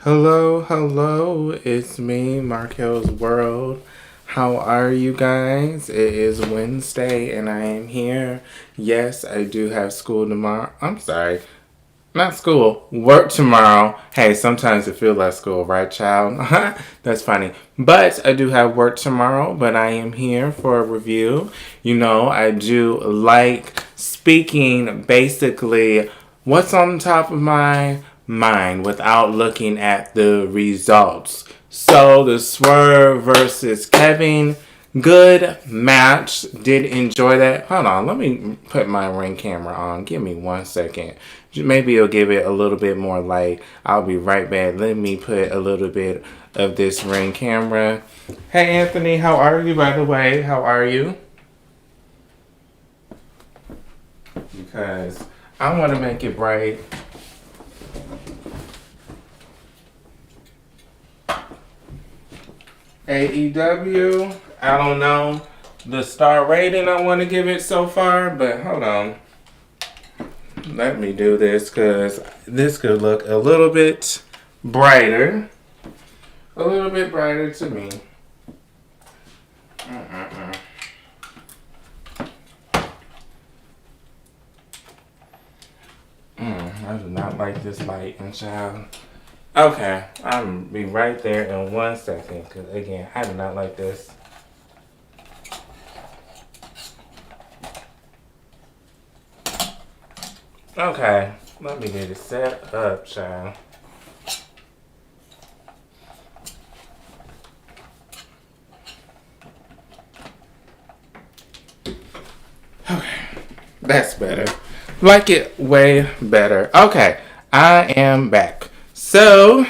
Hello, hello. It's me, Marquelworld. How are you guys? It is Wednesday and I am here. Yes, I do have school tomorrow. I'm sorry. Not school. Work tomorrow. Hey, sometimes it feels like school, right, child? That's funny. But I do have work tomorrow, but I am here for a review. I do like speaking basically what's on top of my mind without looking at the results. So the Swerve versus Kevin, good match. Did enjoy that. Hold on, let me put my ring camera on. Give me 1 second. Maybe it'll give it a little bit more light. I'll be right back. Let me put a little bit of this ring camera. Hey Anthony, how are you, by the way? How are you? Because I want to make it bright. AEW, I don't know the star rating I want to give it so far, but hold on. Let me do this because this could look a little bit brighter. A little bit brighter to me. I do not like this lighting, child. Okay, I'm be right there in 1 second because again, I do not like this. Okay, let me get it set up, child. Okay, that's better. Like it way better. Okay, I am back. So,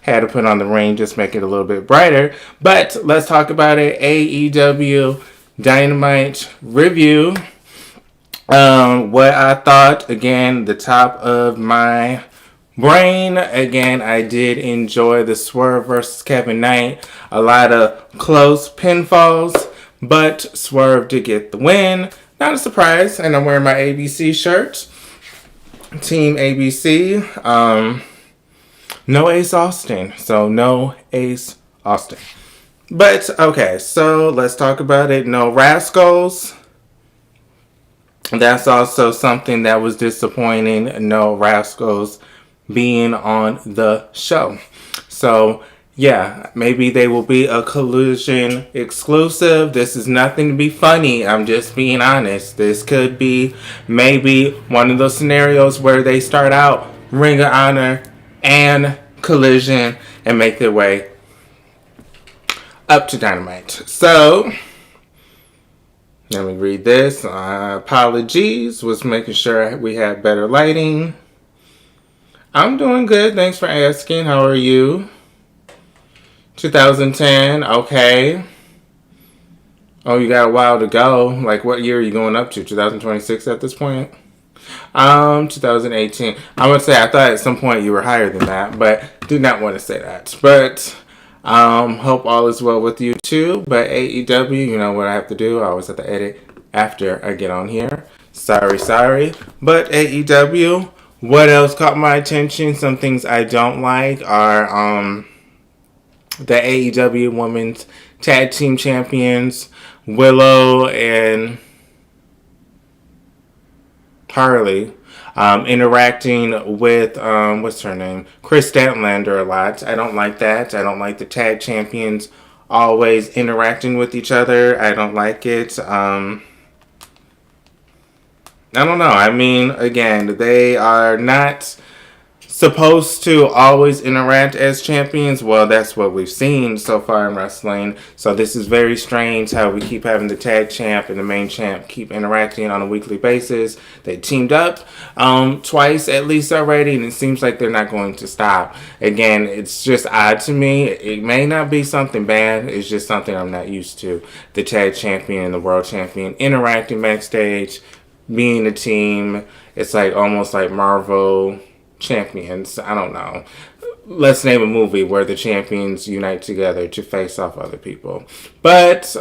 had to put on the ring, just make it a little bit brighter. But let's talk about it. AEW Dynamite review. What I thought, again, the top of my brain. Again, I did enjoy the Swerve versus Kevin Knight. A lot of close pinfalls, but Swerve did get the win. Not a surprise, and I'm wearing my ABC shirt. Team ABC. No Ace Austin, so no Ace Austin. But okay, so let's talk about it. No Rascals. That's also something that was disappointing. No Rascals being on the show. So, yeah, maybe they will be a Collision exclusive. This is nothing to be funny. I'm just being honest. This could be maybe one of those scenarios where they start out Ring of Honor and Collision and make their way up to Dynamite. So, let me read this. Apologies. Was making sure we had better lighting. I'm doing good. Thanks for asking. How are you? 2010. Okay. Oh, you got a while to go. Like, what year are you going up to? 2026 at this point? 2018. I'm going to say I thought at some point you were higher than that, but do not want to say that. But hope all is well with you too. But AEW, you know what I have to do. I always have to edit after I get on here. Sorry. But AEW, what else caught my attention? Some things I don't like are the AEW Women's Tag Team Champions, Willow and Harley. Interacting with what's her name, Chris Statlander a lot. I don't like that. I don't like the tag champions always interacting with each other. I don't like it. I don't know. I mean, again, they are not supposed to always interact as champions. Well, that's what we've seen so far in wrestling. So this is very strange how we keep having the tag champ and the main champ keep interacting on a weekly basis. They teamed up twice at least already, and it seems like they're not going to stop. Again, it's just odd to me. It may not be something bad. It's just something I'm not used to. The tag champion and the world champion interacting backstage, being a team. It's like almost like Marvel champions. I don't know. Let's name a movie where the champions unite together to face off other people. But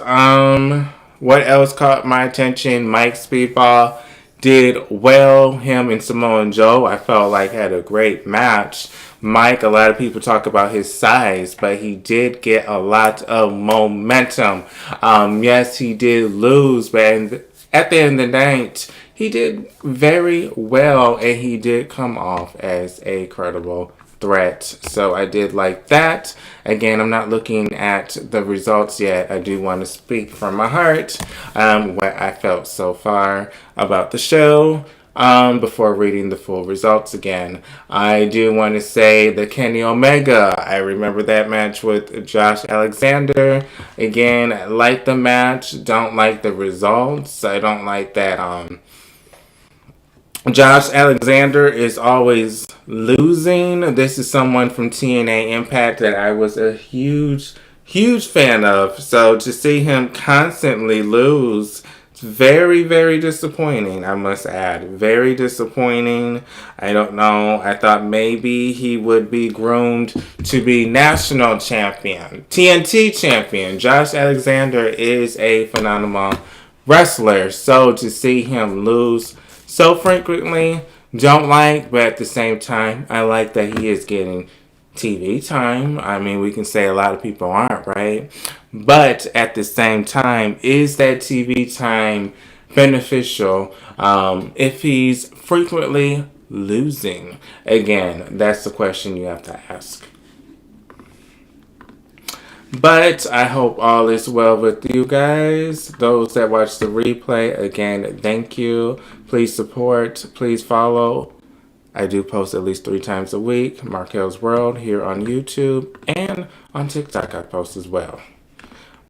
what else caught my attention? Mike Speedball did well. Him and Samoa Joe, I felt like had a great match. Mike, a lot of people talk about his size, but he did get a lot of momentum. Yes, he did lose, but at the end of the night, he did very well, and he did come off as a credible threat. So I did like that. Again, I'm not looking at the results yet. I do want to speak from my heart what I felt so far about the show. Before reading the full results again, I do want to say the Kenny Omega. I remember that match with Josh Alexander. Again, I like the match. Don't like the results. I don't like that. Josh Alexander is always losing. This is someone from TNA Impact that I was a huge fan of. So to see him constantly lose, it's very, very disappointing, I must add. Very disappointing. I don't know. I thought maybe he would be groomed to be national champion, TNT champion. Josh Alexander is a phenomenal wrestler. So to see him lose so frequently, don't like, but at the same time, I like that he is getting TV time. I mean, we can say a lot of people aren't, right? But at the same time, is that TV time beneficial if he's frequently losing? Again, that's the question you have to ask. But I hope all is well with you guys. Those that watch the replay, again, thank you. Please support. Please follow. I do post at least 3 times a week. Marquelworld here on YouTube. And on TikTok I post as well.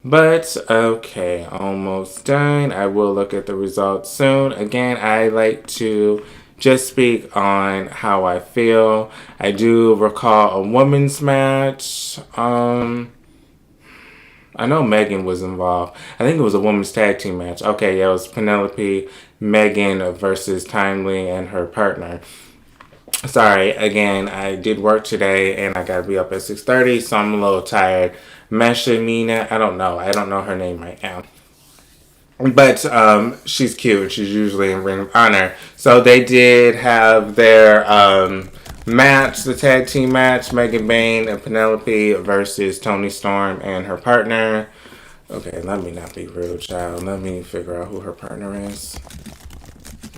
But, okay, almost done. I will look at the results soon. Again, I like to just speak on how I feel. I do recall a women's match. I know Megan was involved. I think it was a women's tag team match. Okay, yeah, it was Penelope, Megan versus Timely and her partner. Sorry, again, I did work today and I gotta be up at 6:30, so I'm a little tired. Mesha Mina, I don't know her name right now. But she's cute. She's usually in Ring of Honor. So they did have their match, the tag team match, Megan Bain and Penelope versus Toni Storm and her partner. Okay, let me not be rude, child. Let me figure out who her partner is.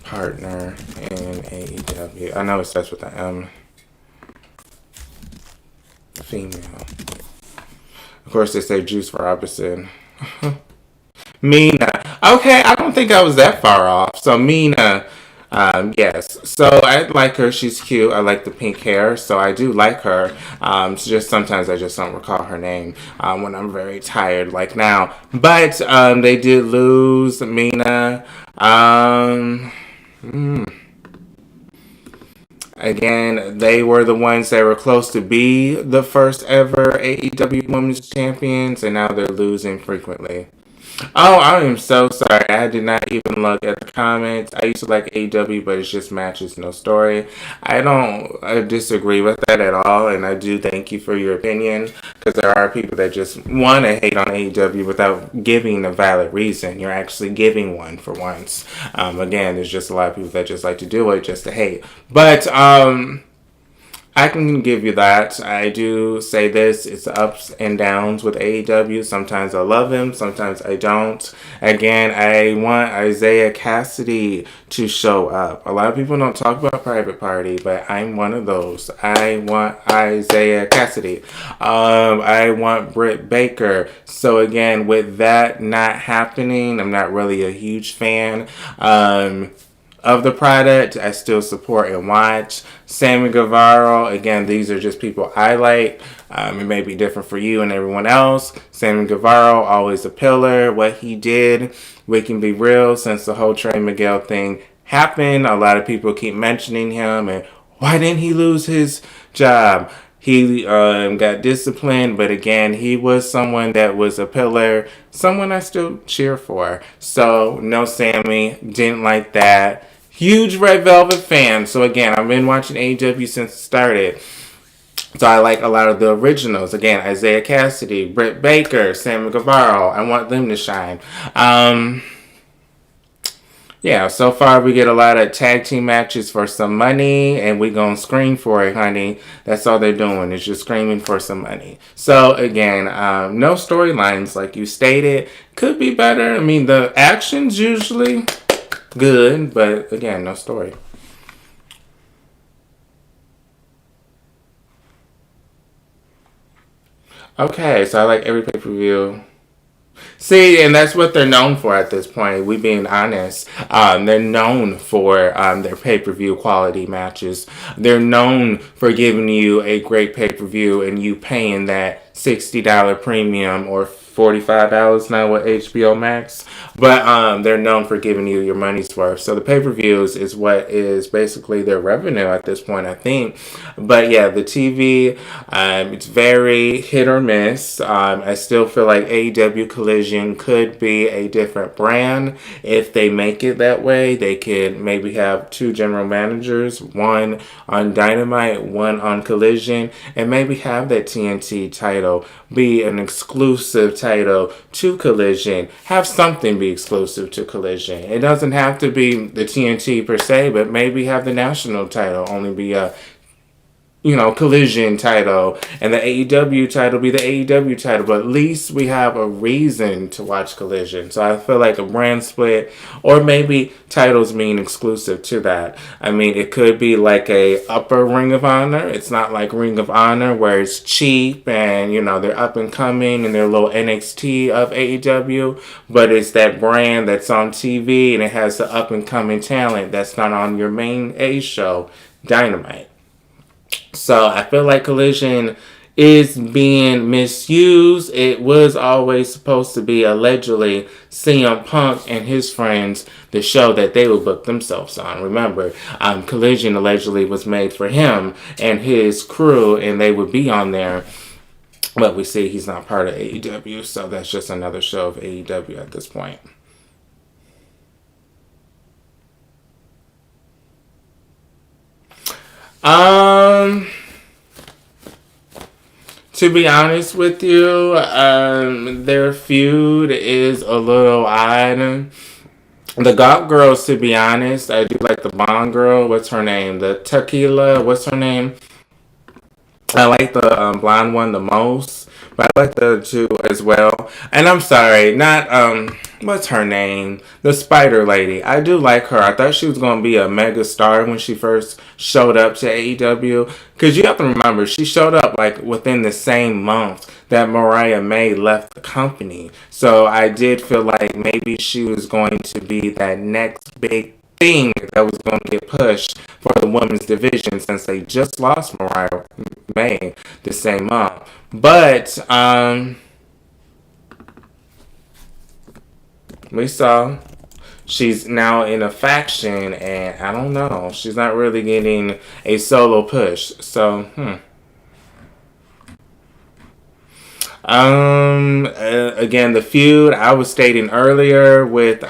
Partner in AEW. I know it starts with an M. Female. Of course, they say Juice Robinson. Mina. Okay, I don't think I was that far off. So Mina, yes. So I like her. She's cute. I like the pink hair. So I do like her. So just sometimes I just don't recall her name when I'm very tired, like now. But they did lose Mina. Again, they were the ones that were close to be the first ever AEW Women's Champions, and now they're losing frequently. Oh, I am so sorry. I did not even look at the comments. I used to like AEW, but it's just matches, no story. I disagree with that at all, and I do thank you for your opinion, because there are people that just want to hate on AEW without giving a valid reason. You're actually giving one for once. Again, there's just a lot of people that just like to do it just to hate. But, I can give you that. I do say this, it's ups and downs with AEW. Sometimes I love him, sometimes I don't. Again, I want Isaiah Cassidy to show up. A lot of people don't talk about Private Party, but I'm one of those. I want Isaiah Cassidy. I want Britt Baker. So again, with that not happening, I'm not really a huge fan of the product. I still support and watch. Sammy Guevara, again, these are just people I like. It may be different for you and everyone else. Sammy Guevara, always a pillar. What he did, we can be real, since the whole Trey Miguel thing happened, a lot of people keep mentioning him and why didn't he lose his job? He got disciplined, but again, he was someone that was a pillar, someone I still cheer for. So, no Sammy, didn't like that. Huge Red Velvet fan. So again, I've been watching AEW since it started. So I like a lot of the originals. Again, Isaiah Cassidy, Britt Baker, Sammy Guevara. I want them to shine. Yeah, so far we get a lot of tag team matches for some money, and we gonna scream for it, honey. That's all they're doing is just screaming for some money. So again, no storylines like you stated. Could be better. I mean, the action's usually good, but again, no story. Okay, so I like every pay per view. See, and that's what they're known for at this point. We being honest, they're known for their pay per view quality matches. They're known for giving you a great pay per view and you paying that $60 premium or $45 now with HBO Max. But they're known for giving you your money's worth. So the pay per views is what is basically their revenue at this point, I think. But yeah, the TV, it's very hit or miss. I still feel like AEW Collision could be a different brand. If they make it that way, they could maybe have two general managers, one on Dynamite, one on Collision, and maybe have that TNT title be an exclusive title to Collision. Have something be exclusive to Collision. It doesn't have to be the TNT per se, but maybe have the national title only be a Collision title, and the AEW title be the AEW title, but at least we have a reason to watch Collision. So I feel like a brand split, or maybe titles being exclusive to that. I mean, it could be like a upper Ring of Honor. It's not like Ring of Honor where it's cheap and, they're up and coming and they're a little NXT of AEW, but it's that brand that's on TV and it has the up and coming talent that's not on your main A show, Dynamite. So I feel like Collision is being misused. It was always supposed to be allegedly CM Punk and his friends, the show that they would book themselves on. Remember, Collision allegedly was made for him and his crew, and they would be on there. But we see he's not part of AEW, so that's just another show of AEW at this point. Um, to be honest with you, their feud is a little odd. The Gawk Girls, to be honest, I do like the Bond Girl. What's her name? The Tequila. What's her name? I like the blonde one the most, but I like the other two as well. And I'm sorry, not what's her name? The Spider Lady. I do like her. I thought she was gonna be a mega star when she first showed up to AEW. Cause you have to remember, she showed up like within the same month that Mariah May left the company. So I did feel like maybe she was going to be that next big thing that was going to get pushed for the women's division since they just lost Mariah May the same month. But we saw she's now in a faction, and I don't know. She's not really getting a solo push. So, again, the feud I was stating earlier with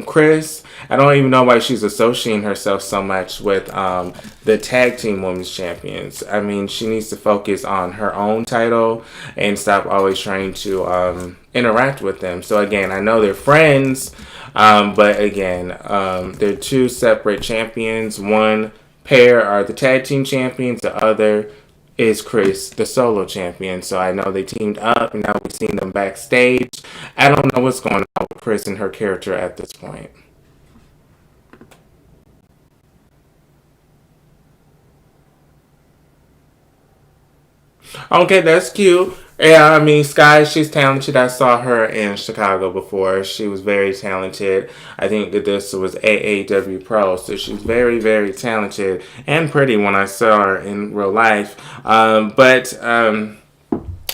Chris. I don't even know why she's associating herself so much with the tag team women's champions. I mean, she needs to focus on her own title and stop always trying to interact with them. So again, I know they're friends, but again, they're two separate champions. One pair are the tag team champions. The other is Chris, the solo champion. So I know they teamed up, and now we've seen them backstage. I don't know what's going on with Chris and her character at this point. Okay, that's cute. Yeah, I mean, Sky, she's talented. I saw her in Chicago before. She was very talented. I think that this was AAW Pro, so she's very, very talented and pretty when I saw her in real life. But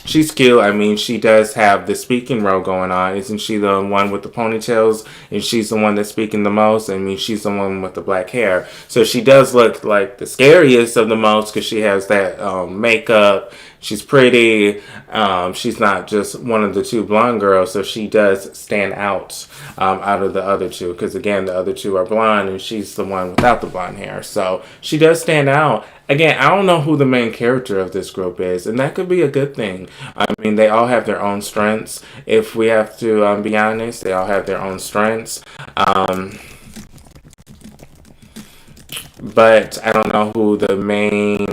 she's cute. I mean, she does have the speaking role going on. Isn't she the one with the ponytails? And she's the one that's speaking the most. I mean, she's the one with the black hair. So she does look like the scariest of the most because she has that makeup. She's pretty. She's not just one of the two blonde girls. So she does stand out of the other two. Because, again, the other two are blonde and she's the one without the blonde hair. So she does stand out. Again, I don't know who the main character of this group is, and that could be a good thing. I mean, they all have their own strengths. If we have to be honest, they all have their own strengths. but I don't know who the main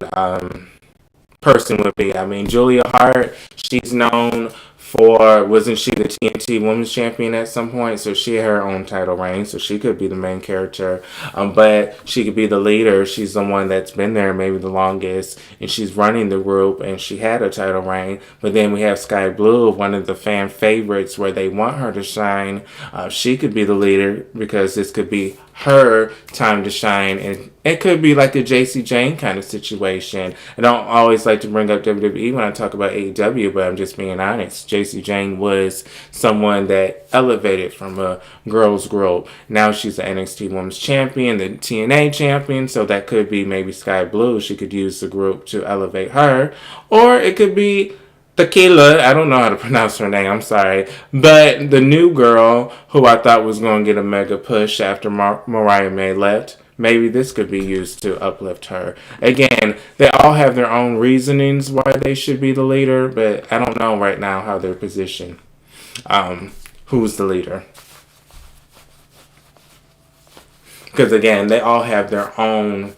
person would be. I mean, Julia Hart, she's known for, wasn't she the TNT Women's Champion at some point? So she had her own title reign, so she could be the main character. But she could be the leader. She's the one that's been there maybe the longest, and she's running the group, and she had a title reign. But then we have Sky Blue, one of the fan favorites, where they want her to shine. She could be the leader because this could be her time to shine, and it could be like a JC Jane kind of situation. I don't always like to bring up WWE when I talk about AEW, but I'm just being honest. JC Jane was someone that elevated from a girls group. Now she's the NXT Women's Champion, the TNA Champion, so that could be maybe Sky Blue. She could use the group to elevate her, or it could be Tequila, I don't know how to pronounce her name, I'm sorry. But the new girl who I thought was going to get a mega push after Mariah May left, maybe this could be used to uplift her. Again, they all have their own reasonings why they should be the leader, but I don't know right now how they're positioned. Who's the leader? Because again, they all have their own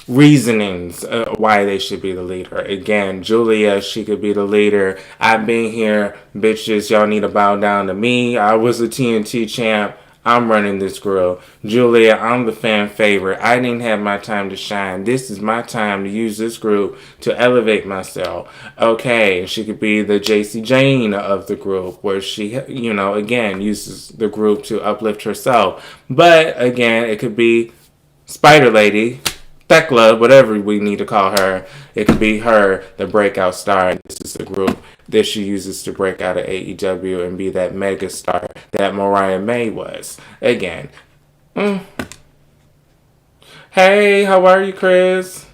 reasonings why they should be the leader. Again, Julia, she could be the leader. I've been here, bitches, y'all need to bow down to me. I was a TNT champ. I'm running this girl. Julia, I'm the fan favorite. I didn't have my time to shine. This is my time to use this group to elevate myself. Okay, she could be the JC Jane of the group, where she, again, uses the group to uplift herself. But again, it could be Spider Lady, Thekla, whatever we need to call her. It could be her, the breakout star. And this is the group that she uses to break out of AEW and be that mega star that Mariah May was. Again. Hey, how are you, Chris?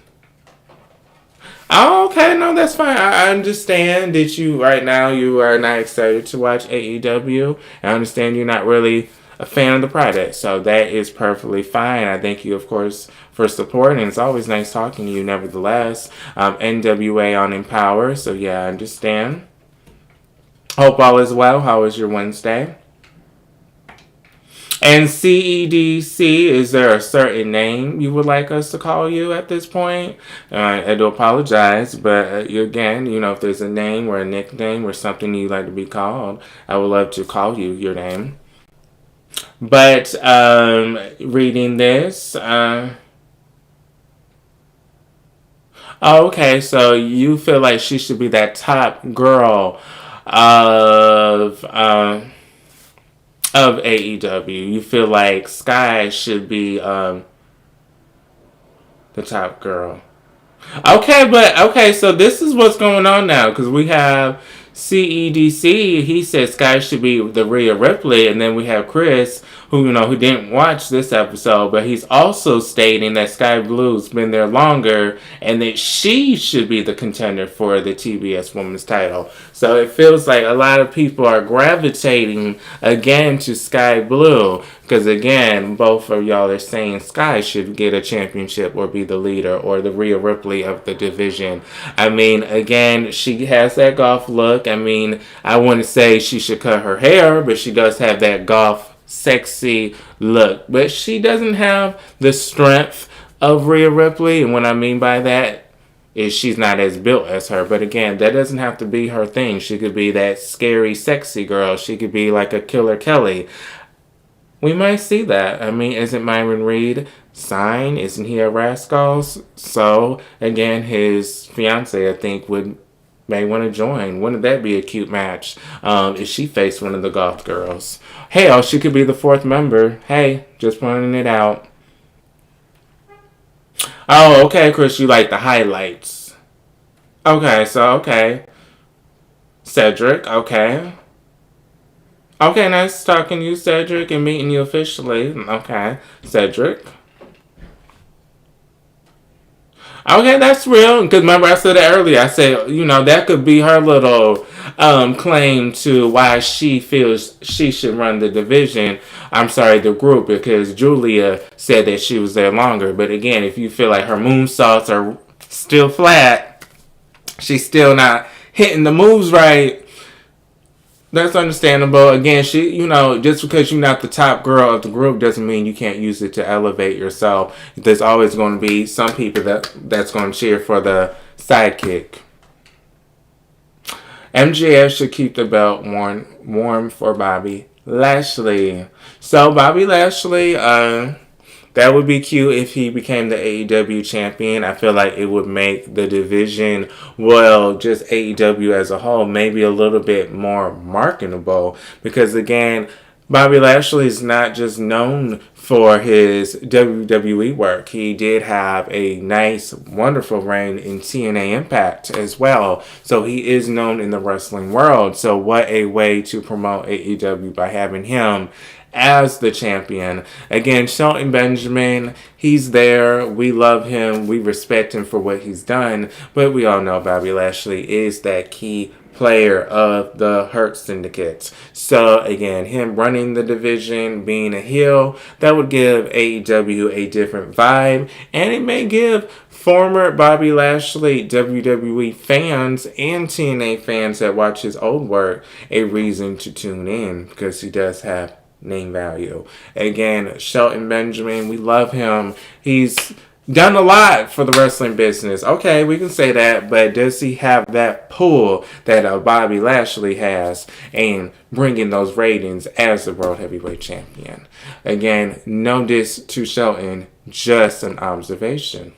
Oh, okay, no, that's fine. I understand that right now you are not excited to watch AEW. I understand you're not really a fan of the product, so that is perfectly fine. I thank you, of course, for supporting. It's always nice talking to you, nevertheless. NWA on Empower, so yeah, I understand. Hope all is well. How was your Wednesday? And CEDC, is there a certain name you would like us to call you at this point? I do apologize, but again, if there's a name or a nickname or something you'd like to be called, I would love to call you your name. But reading this, okay, so you feel like she should be that top girl of AEW. You feel like Sky should be the top girl. Okay, so this is what's going on now, because we have CEDC, he said Sky should be the Rhea Ripley, and then we have Chris, who didn't watch this episode, but he's also stating that Sky Blue's been there longer, and that she should be the contender for the TBS Women's title. So it feels like a lot of people are gravitating again to Sky Blue, because again, both of y'all are saying Sky should get a championship or be the leader or the Rhea Ripley of the division. I mean, again, she has that golf look. I mean, I wouldn't say she should cut her hair, but she does have that golf sexy look. But she doesn't have the strength of Rhea Ripley, and what I mean by that is she's not as built as her. But again, that doesn't have to be her thing. She could be that scary, sexy girl. She could be like a Killer Kelly. We might see that. I mean, isn't Myron Reed signed? Isn't he a Rascals? So, again, his fiance, I think, may want to join. Wouldn't that be a cute match if she faced one of the Goth girls? Hell, she could be the fourth member. Hey, just pointing it out. Oh, okay, Chris, you like the highlights. Okay. Cedric, okay. Okay, nice talking to you, Cedric, and meeting you officially. Okay, Cedric. Okay, that's real. Because remember, I said it earlier. I said, that could be her little claim to why she feels she should run the division. I'm sorry, the group, because Julia said that she was there longer. But again, if you feel like her moonsaults are still flat, she's still not hitting the moves right, That's understandable. Again, just because you're not the top girl of the group doesn't mean you can't use it to elevate yourself. There's always going to be some people that's going to cheer for the sidekick. MJF should keep the belt warm for Bobby Lashley. So Bobby Lashley, that would be cute if he became the AEW champion. I feel like it would make the division, well, just AEW as a whole, maybe a little bit more marketable. Because again, Bobby Lashley is not just known for his WWE work. He did have a nice, wonderful reign in TNA Impact as well. So he is known in the wrestling world. So what a way to promote AEW by having him as the champion. Again, Shelton Benjamin, he's there. We love him. We respect him for what he's done. But we all know Bobby Lashley is that key player of the Hurt Syndicate. So again, him running the division, being a heel, that would give AEW a different vibe. And it may give former Bobby Lashley WWE fans and TNA fans that watch his old work a reason to tune in, because he does have name value. Again, Shelton Benjamin, we love him. He's done a lot for the wrestling business. Okay, we can say that, but does he have that pull that Bobby Lashley has and bringing those ratings as the World Heavyweight Champion? Again, no diss to Shelton, just an observation.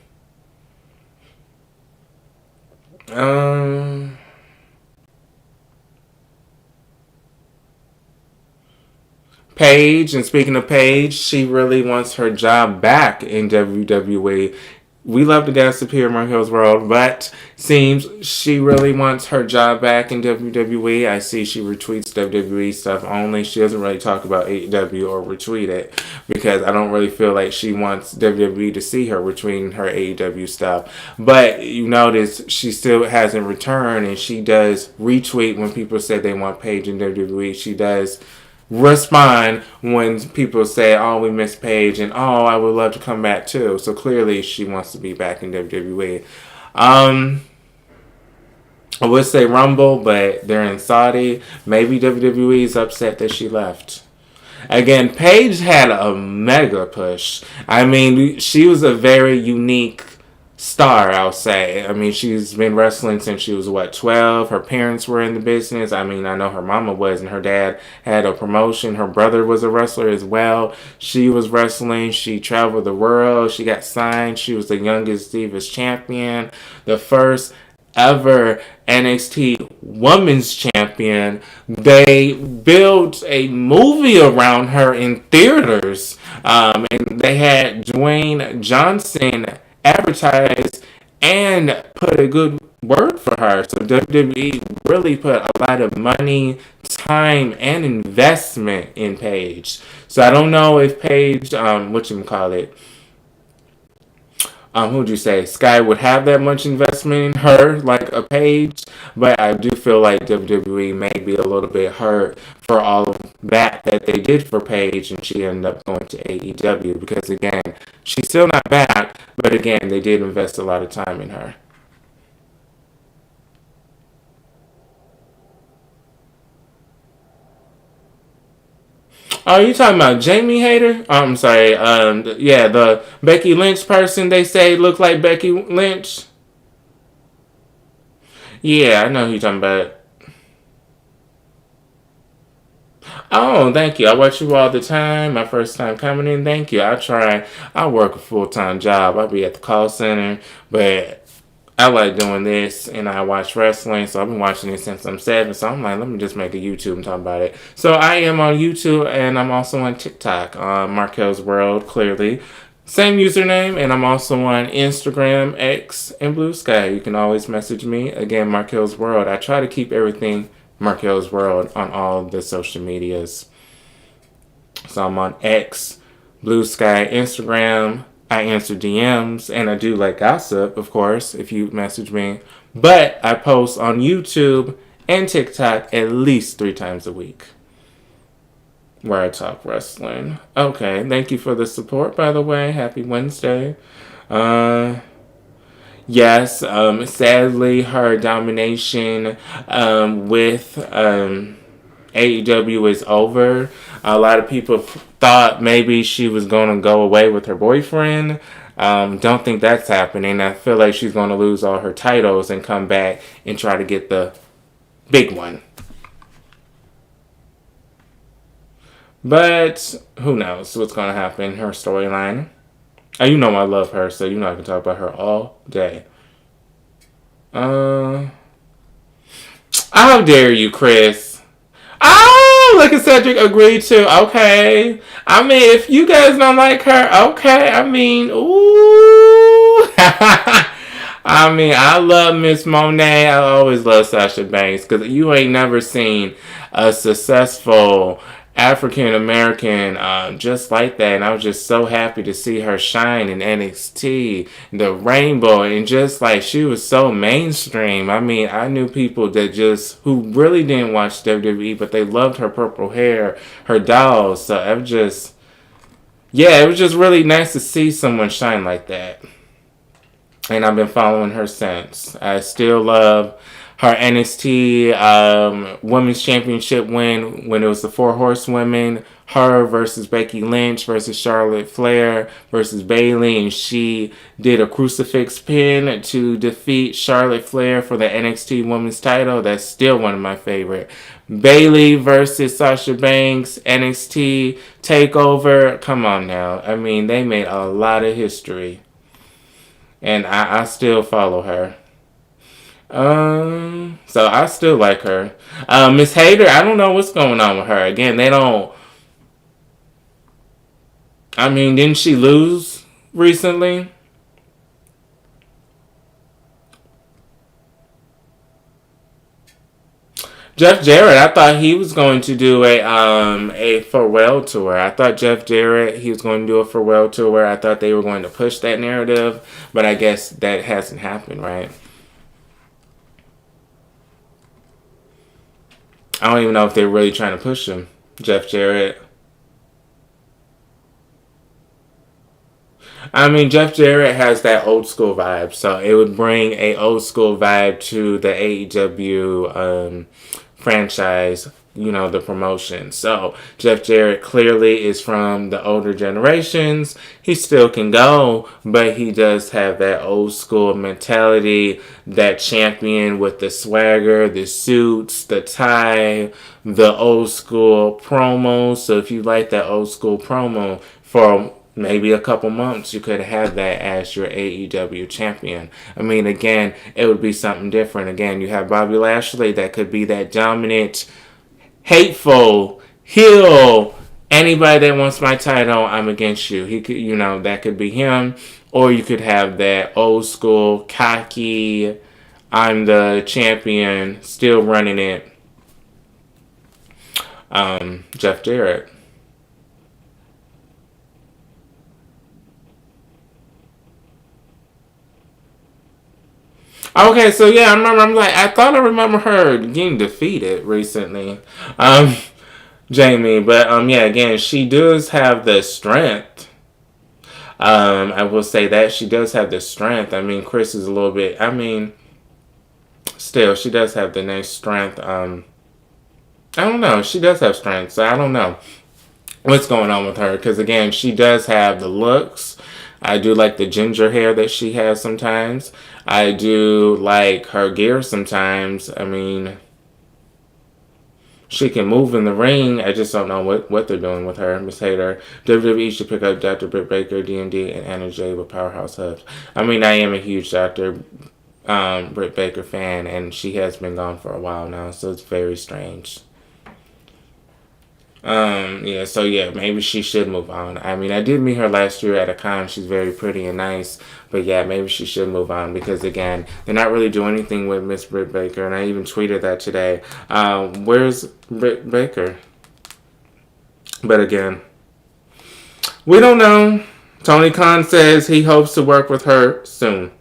Paige, and speaking of Paige, she really wants her job back in WWE. We love the gossip here in Marquelworld, but seems she really wants her job back in WWE. I see she retweets WWE stuff only. She doesn't really talk about AEW or retweet it, because I don't really feel like she wants WWE to see her retweeting her AEW stuff. But you notice she still hasn't returned, and she does retweet when people say they want Paige in WWE. She does respond when people say, oh, we miss Paige, and oh, I would love to come back too. So clearly she wants to be back in WWE. I would say Rumble, but they're in Saudi. Maybe WWE is upset that she left. Again, Paige had a mega push. I mean, she was a very unique star, I'll say. I mean, she's been wrestling since she was, 12? Her parents were in the business. I mean, I know her mama was, and her dad had a promotion. Her brother was a wrestler as well. She was wrestling. She traveled the world. She got signed. She was the youngest Divas champion. The first ever NXT Women's Champion. They built a movie around her in theaters. And they had Dwayne Johnson advertise and put a good word for her. So WWE really put a lot of money, time, and investment in Paige. So I don't know if Paige, who'd you say, Sky would have that much investment in her, like a Paige, but I do feel like WWE may be a little bit hurt for all of that they did for Paige, and she ended up going to AEW, because again, she's still not back, but again, they did invest a lot of time in her. Oh, you talking about Jamie Hayter? Oh, I'm sorry. Yeah, the Becky Lynch person they say looked like Becky Lynch. Yeah, I know who you're talking about. Oh, thank you. I watch you all the time. My first time coming in. Thank you. I try. I work a full-time job. I be at the call center, but I like doing this, and I watch wrestling, so I've been watching it since I'm 7, so I'm like, let me just make a YouTube and talk about it. So I am on YouTube, and I'm also on TikTok, Markel's World, clearly. Same username, and I'm also on Instagram, X, and Blue Sky. You can always message me. Again, Markel's World. I try to keep everything Markel's World on all the social medias. So I'm on X, Blue Sky, Instagram. I answer DMs, and I do like gossip, of course, if you message me. But I post on YouTube and TikTok at least 3 times a week, where I talk wrestling. Okay, thank you for the support, by the way. Happy Wednesday. Yes, sadly, her domination with AEW is over. A lot of people thought maybe she was going to go away with her boyfriend. Don't think that's happening. I feel like she's going to lose all her titles and come back and try to get the big one. But who knows what's going to happen. Her storyline. You know I love her, so you know I can talk about her all day. How dare you, Chris? Oh, look at Cedric agreed to. Okay. I mean, if you guys don't like her, okay. I mean, ooh. I mean, I love Miss Monet. I always love Sasha Banks because you ain't never seen a successful African American just like that. And I was just so happy to see her shine in NXT, the rainbow, and just like she was so mainstream. I mean, I knew people that just who really didn't watch WWE, but they loved her purple hair, her dolls. So it was just, yeah, it was just really nice to see someone shine like that. And I've been following her since. I still love her NXT Women's Championship win when it was the 4 Horsewomen. Her versus Becky Lynch versus Charlotte Flair versus Bayley. And she did a crucifix pin to defeat Charlotte Flair for the NXT Women's title. That's still one of my favorite. Bayley versus Sasha Banks, NXT TakeOver. Come on now. I mean, they made a lot of history. And I still follow her. So I still like her. Miss Hayter, I don't know what's going on with her. Again, they don't. I mean, didn't she lose recently? Jeff Jarrett, I thought he was going to do a farewell tour. I thought Jeff Jarrett, he was going to do a farewell tour. I thought they were going to push that narrative, but I guess that hasn't happened, right? I don't even know if they're really trying to push him, Jeff Jarrett. I mean, Jeff Jarrett has that old school vibe, so it would bring a old school vibe to the AEW franchise, you know, the promotion. So Jeff Jarrett clearly is from the older generations. He still can go, but he does have that old school mentality, that champion with the swagger, the suits, the tie, the old school promo. So if you like that old school promo for maybe a couple months, you could have that as your AEW champion. I mean, again, it would be something different. Again, you have Bobby Lashley that could be that dominant, hateful, heel. Anybody that wants my title, I'm against you. He could, you know, that could be him. Or you could have that old school, cocky, I'm the champion, still running it, Jeff Jarrett. Okay, so yeah, I remember. I thought I remember her getting defeated recently, Jamie. But yeah, again, she does have the strength. I will say that she does have the strength. I mean, Chris is a little bit. I mean, still, she does have the nice strength. I don't know. She does have strength, so I don't know what's going on with her. Because again, she does have the looks. I do like the ginger hair that she has sometimes. I do like her gear sometimes. I mean, she can move in the ring. I just don't know what they're doing with her. Miss Hater. WWE should pick up Dr. Britt Baker, D&D, and Anna Jay with Powerhouse Hubs. I mean, I am a huge Dr. Britt Baker fan, and she has been gone for a while now, so it's very strange. Yeah, so yeah, maybe she should move on. I mean, I did meet her last year at a con. She's very pretty and nice. But yeah, maybe she should move on because, again, they're not really doing anything with Miss Britt Baker. And I even tweeted that today. Where's Britt Baker? But again, we don't know. Tony Khan says he hopes to work with her soon.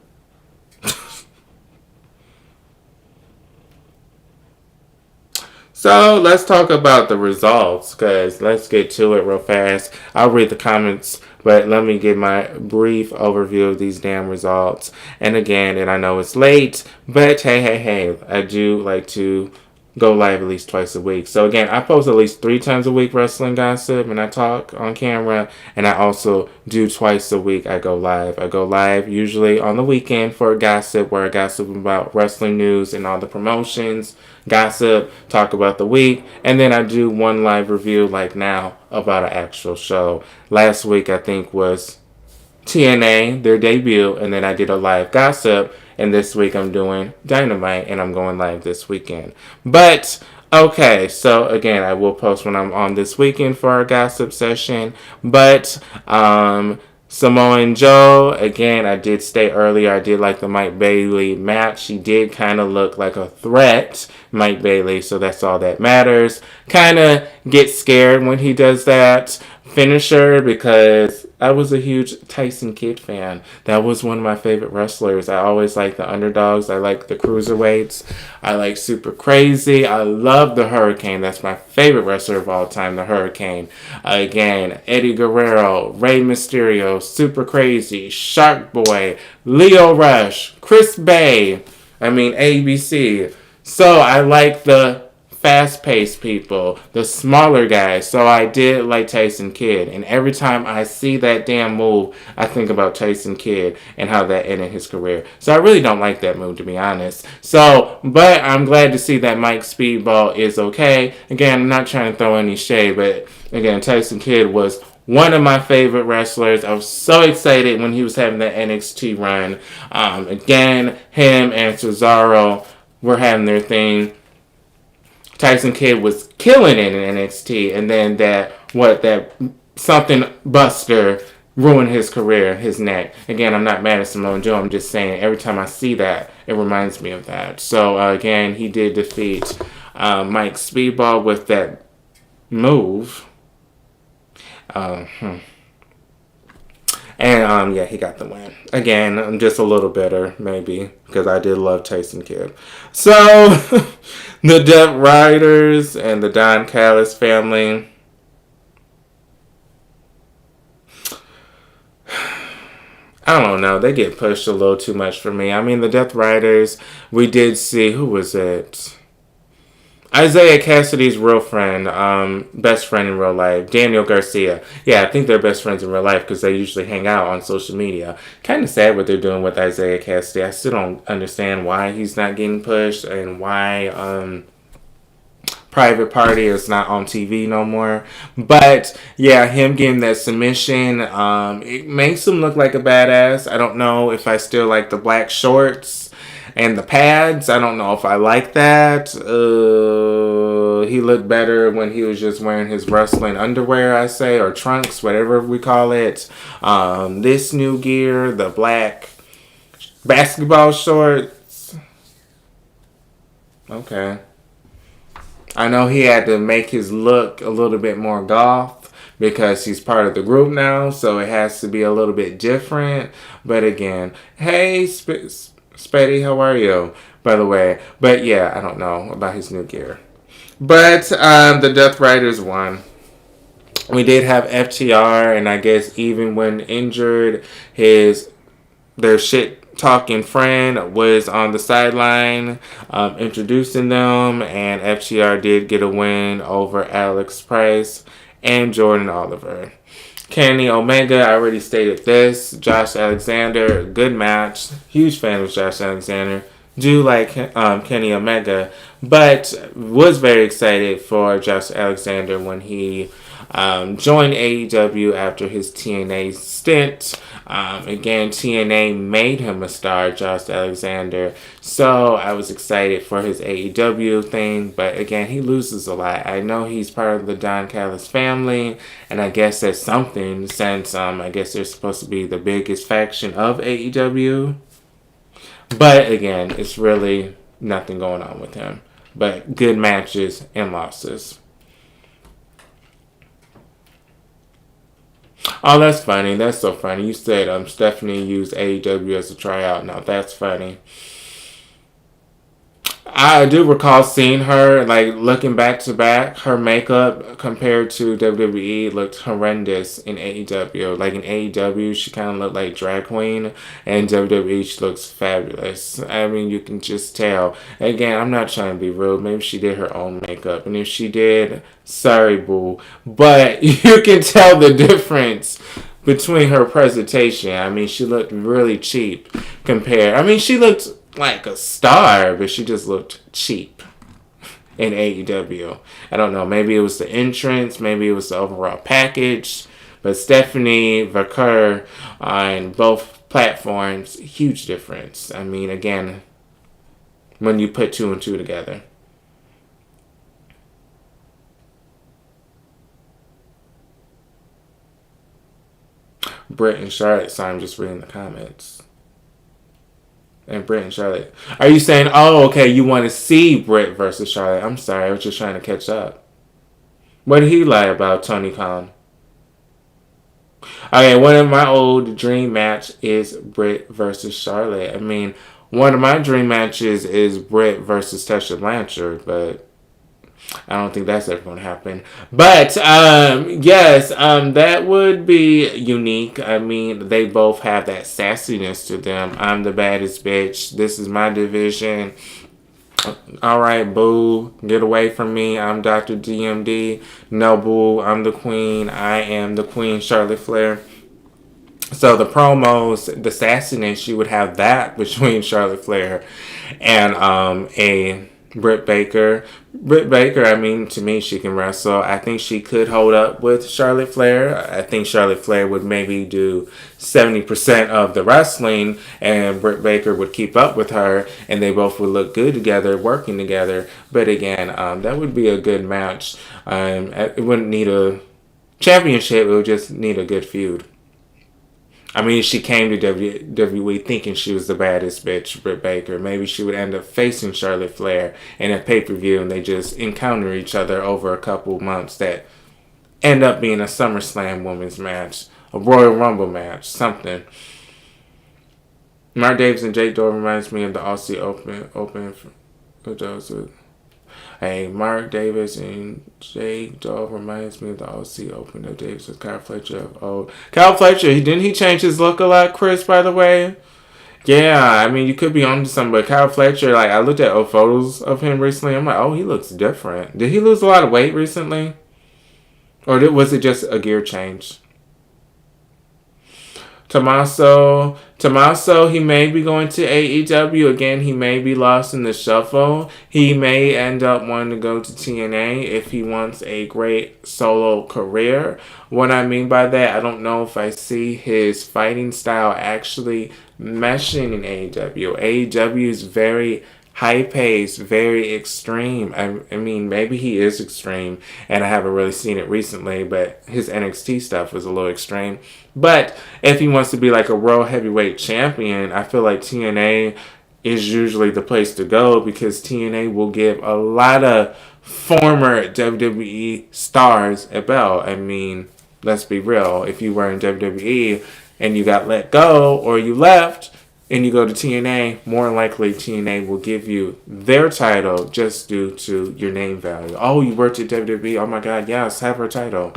So let's talk about the results, because let's get to it real fast. I'll read the comments, but let me give my brief overview of these damn results. And again, and I know it's late, but hey, I do like to go live at least twice a week. So again, I post at least 3 times a week wrestling gossip and I talk on camera, and I also do twice a week I go live. I go live usually on the weekend for gossip, where I gossip about wrestling news and all the promotions, gossip, talk about the week, and then I do one live review like now about an actual show. Last week I think was TNA, their debut, and then I did a live gossip, and this week I'm doing Dynamite, and I'm going live this weekend. But, okay, so again, I will post when I'm on this weekend for our gossip session, but, Samoa Joe, again, I did stay earlier. I did like the Mike Bailey match. He did kind of look like a threat, Mike Bailey, so that's all that matters. Kind of get scared when he does that finisher, because I was a huge Tyson Kidd fan. That was one of my favorite wrestlers. I always like the underdogs. I like the cruiserweights. I like Super Crazy. I love the Hurricane. That's my favorite wrestler of all time, the Hurricane. Again, Eddie Guerrero, Rey Mysterio, Super Crazy, Shark Boy, Leo Rush, Chris Bay. ABC. So I like the fast-paced people, the smaller guys. So I did like Tyson Kidd, and every time I see that damn move, I think about Tyson Kidd and how that ended his career. So I really don't like that move, to be honest. So, but I'm glad to see that Mike Speedball is okay. Again, I'm not trying to throw any shade, but again, Tyson Kidd was one of my favorite wrestlers. I was so excited when he was having that NXT run. Again, him and Cesaro were having their thing. Tyson Kidd was killing it in NXT, and then that something buster ruined his career, his neck. Again, I'm not mad at Samoa Joe. I'm just saying every time I see that, it reminds me of that. So again, he did defeat Mike Speedball with that move. And yeah, he got the win. Again, I'm just a little bitter, maybe, because I did love Tyson Kidd. So, the Death Riders and the Don Callis family. I don't know. They get pushed a little too much for me. The Death Riders, we did see, who was it? Isaiah Cassidy's real friend, best friend in real life, Daniel Garcia. Yeah, I think they're best friends in real life because they usually hang out on social media. Kind of sad what they're doing with Isaiah Cassidy. I still don't understand why he's not getting pushed and why Private Party is not on TV no more. But yeah, him getting that submission, it makes him look like a badass. I don't know if I still like the black shorts and the pads. I don't know if I like that. He looked better when he was just wearing his wrestling underwear, I say, or trunks, whatever we call it. This new gear, the black basketball shorts. Okay. I know he had to make his look a little bit more goth because he's part of the group now, so it has to be a little bit different. But again, hey, Spetty, how are you? By the way. But yeah, I don't know about his new gear. But the Death Riders won. We did have FTR, and I guess even when injured, their shit-talking friend was on the sideline introducing them, and FTR did get a win over Alex Price and Jordan Oliver. Kenny Omega, I already stated this. Josh Alexander, good match. Huge fan of Josh Alexander. Do like Kenny Omega, but was very excited for Josh Alexander when he joined AEW after his TNA stint. Again, TNA made him a star, Josh Alexander. So I was excited for his AEW thing, but again, he loses a lot. I know he's part of the Don Callis family, and I guess that's something since I guess they're supposed to be the biggest faction of AEW. But again, it's really nothing going on with him. But good matches and losses. Oh, that's funny. That's so funny. You said Stephanie used AEW as a tryout. Now that's funny. I do recall seeing her, like, looking back to back, her makeup compared to WWE looked horrendous in AEW. Like, in AEW, she kind of looked like drag queen, and WWE, she looks fabulous. I mean, you can just tell. Again, I'm not trying to be rude. Maybe she did her own makeup, and if she did, sorry, boo. But you can tell the difference between her presentation. I mean, she looked really cheap compared. I mean, she looked like a star, but she just looked cheap in AEW. I don't know. Maybe it was the entrance. Maybe it was the overall package. But Stephanie Vaquer on both platforms, huge difference. I mean, again, when you put two and two together. Britt and Charlotte, so I'm just reading the comments. And Britt and Charlotte. Are you saying, oh, okay, you want to see Britt versus Charlotte? I'm sorry, I was just trying to catch up. What did he lie about, Tony Khan? Okay, one of my old dream match is Britt versus Charlotte. I mean, one of my dream matches is Britt versus Tessa Blanchard, but I don't think that's ever going to happen. But, yes, that would be unique. I mean, they both have that sassiness to them. I'm the baddest bitch. This is my division. All right, boo, get away from me. I'm Dr. DMD. No, boo, I'm the queen. I am the queen, Charlotte Flair. So the promos, the sassiness, you would have that between Charlotte Flair and a Britt Baker. Britt Baker, I mean, to me, she can wrestle. I think she could hold up with Charlotte Flair. I think Charlotte Flair would maybe do 70% of the wrestling, and Britt Baker would keep up with her, and they both would look good together, working together. But again, that would be a good match. It wouldn't need a championship. It would just need a good feud. I mean, she came to WWE thinking she was the baddest bitch, Britt Baker. Maybe she would end up facing Charlotte Flair in a pay-per-view, and they just encounter each other over a couple months that end up being a SummerSlam women's match, a Royal Rumble match, something. Mark Davis and Jake Dove reminds me of the Aussie Open for those who... Hey, Mark Davis and Jake Dove reminds me of the OC Open of Davis with Kyle Fletcher of old. Kyle Fletcher, didn't he change his look a lot, Chris, by the way? Yeah, I mean, you could be on to something, but Kyle Fletcher, like, I looked at old photos of him recently. I'm like, oh, he looks different. Did he lose a lot of weight recently? Or was it just a gear change? Tommaso, he may be going to AEW. Again, he may be lost in the shuffle. He may end up wanting to go to TNA if he wants a great solo career. What I mean by that, I don't know if I see his fighting style actually meshing in AEW. AEW is very high-paced, very extreme. I mean, maybe he is extreme, and I haven't really seen it recently, but his NXT stuff was a little extreme. But if he wants to be like a world heavyweight champion, I feel like TNA is usually the place to go because TNA will give a lot of former WWE stars a belt. I mean, let's be real. If you were in WWE and you got let go or you left, and you go to TNA, more likely TNA will give you their title just due to your name value. Oh, you worked at WWE? Oh my God, yes, have her title.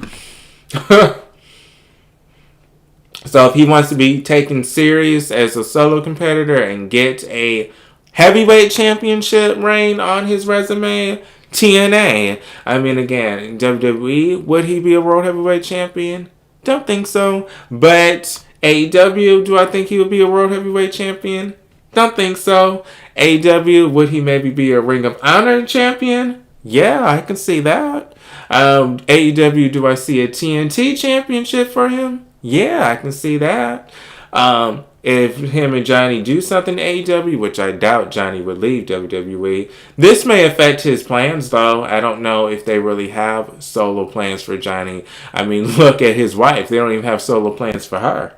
So if he wants to be taken serious as a solo competitor and get a heavyweight championship reign on his resume, TNA. I mean, again, WWE, would he be a world heavyweight champion? Don't think so. But AEW, do I think he would be a world heavyweight champion? Don't think so. AEW, would he maybe be a Ring of Honor champion? Yeah, I can see that. AEW, do I see a TNT championship for him? Yeah, I can see that. If him and Johnny do something to AEW, which I doubt Johnny would leave WWE, this may affect his plans, though. I don't know if they really have solo plans for Johnny. I mean, look at his wife. They don't even have solo plans for her.